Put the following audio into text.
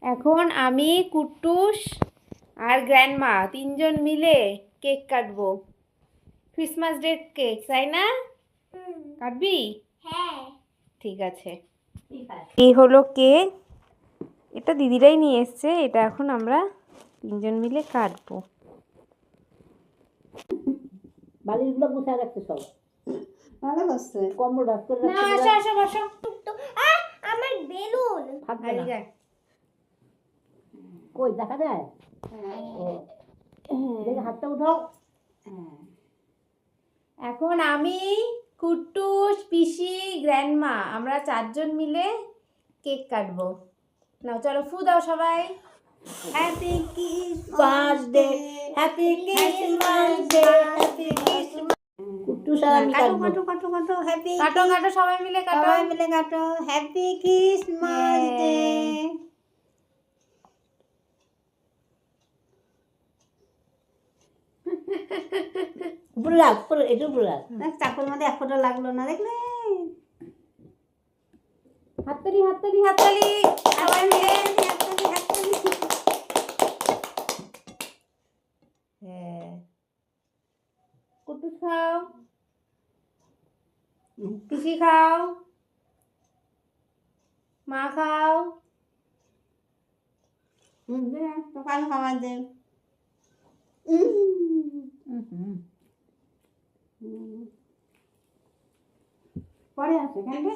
এখন আমি কুট্টুস আর গ্র্যান্ডমা তিনজন মিলে কেক কাটবো। ক্রিসমাস ডে কেক, তাই না? কাটবি? হ্যাঁ ঠিক আছে। এই হলো কেক, এটা দিদিরাই নিয়ে এসছে। এটা এখন আমরা তিনজন মিলে কাটবো। বালিশগুলো গুছায় রাখতে সব ভালো করছে। কম্বল ঢাক করে না, আসো আসো বসো। আমার বেলুন থাকবে এই না। যে, কই দেখা যায়? দেখে হাতটা উঠাও। এখন আমি কুট্টুস, পিসি, গ্র্যান্ডমা আমরা চারজন মিলে কেক কাটবো। নাও চলো, ফু দাও সবাই। Happy Christmas day, happy Christmas day, happy Christmas. কুট্টু সারা আমি কাটো কাটবো। কাটো কাটো কাটো হ্যাপি কাটো কাটো সবাই মিলে কাটো। সবাই মিলে কাটো হ্যাপি ক্রিসমাস ডে। উপরে রাখ, উপরে এটা উপরে রাখ। চাকুর মধ্যে এক ফোঁটা লাগলো না, দেখলে? হাততালি হাততালি হাততালি সবাই মিলে। হ্যাঁ, কুট্টুস খাও, পিসি খাও, মা খাও। সকাল খাবার দে। পরে আসে কেন?